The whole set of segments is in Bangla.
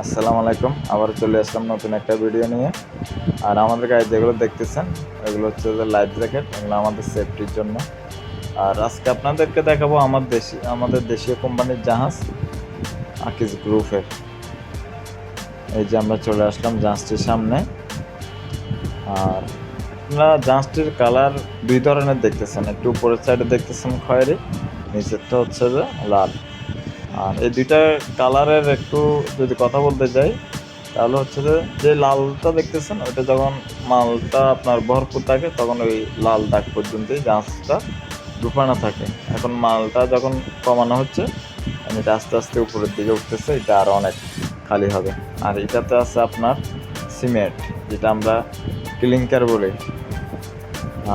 আসসালামু আলাইকুম। আবার চলে আসলাম নতুন একটা ভিডিও নিয়ে। আর আমাদের গায়ে যেগুলো দেখতেছেন এগুলো হচ্ছে যে লাইফ জ্যাকেট, এগুলো আমাদের সেফটির জন্য। আর আজকে আপনাদেরকে দেখাবো আমাদের দেশীয় কোম্পানির জাহাজ আকিজ গ্রুপের। এই যে আমরা চলে আসলাম জাহাজটির সামনে। আর আপনারা জাহাজটির কালার দুই ধরনের দেখতেছেন, একটু উপরের সাইডে দেখতেছেন খয়েরি, নিচেরটা হচ্ছে যে লাল। আর এই দুইটা কালারের একটু যদি কথা বলতে যাই তাহলে হচ্ছে যে লালটা দেখতেছেন ওইটা যখন মালটা আপনার ভরপুর থাকে তখন ওই লাল দাগ পর্যন্তই জাহাজটা ডুবানো থাকে। এখন মালটা যখন কমানো হচ্ছে এটা আস্তে আস্তে উপরের দিকে উঠতেছে, এটা আরও অনেক খালি হবে। আর এটাতে আছে আপনার সিমেন্ট, যেটা আমরা ক্লিংকার বলি।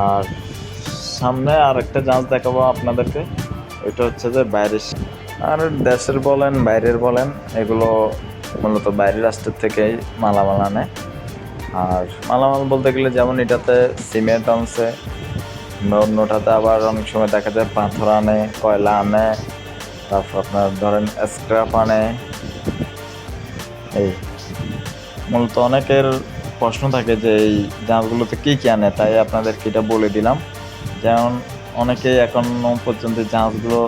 আর সামনে আর একটা জাহাজ দেখাবো আপনাদেরকে, ওইটা হচ্ছে যে বাইরের। আর দেশের বলেন বাইরের বলেন এগুলো মূলত বাইরের রাষ্ট্রের থেকেই মালামাল আনে। আর মালামাল বলতে গেলে যেমন এটাতে সিমেন্ট আনছে, অন্যটাতে আবার অনেক সময় দেখা যায় পাথর আনে, কয়লা আনে, তারপর আপনার ধরেন স্ক্র্যাপ আনে। এই মূলত অনেকের প্রশ্ন থাকে যে এই জাহাজগুলোতে কী কী আনে, তাই আপনাদেরকে এটা বলে দিলাম। যেমন অনেকেই এখনো পর্যন্ত জাহাজগুলো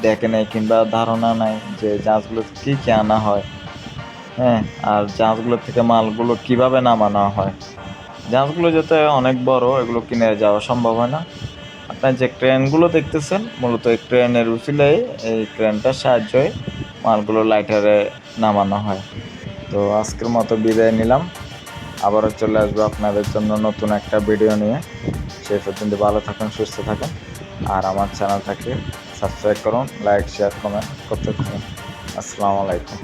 দেখে নেই কিংবা ধারণা নাই যে জাহাজগুলোতে কী কী আনা হয়। হ্যাঁ, আর জাহাজগুলো থেকে মালগুলো কিভাবে নামানো হয়। জাহাজগুলো যাতে অনেক বড়, এগুলো কিনে যাওয়া সম্ভব হয় না। আপনার যে ক্রেনগুলো দেখতেছেন মূলত এই ক্রেনের উচিলেই, এই ক্রেনটার সাহায্যে মালগুলো লাইটারে নামানো হয়। তো আজকের মতো বিদায় নিলাম, আবারও চলে আসবো আপনাদের জন্য নতুন একটা ভিডিও নিয়ে। সেই পর্যন্ত ভালো থাকুন, সুস্থ থাকুন। আর আমার চ্যানেলটাকে সাবস্ক্রাইব করুন, লাইক শেয়ার কমেন্ট করতে থাকুন। আসসালামু আলাইকুম।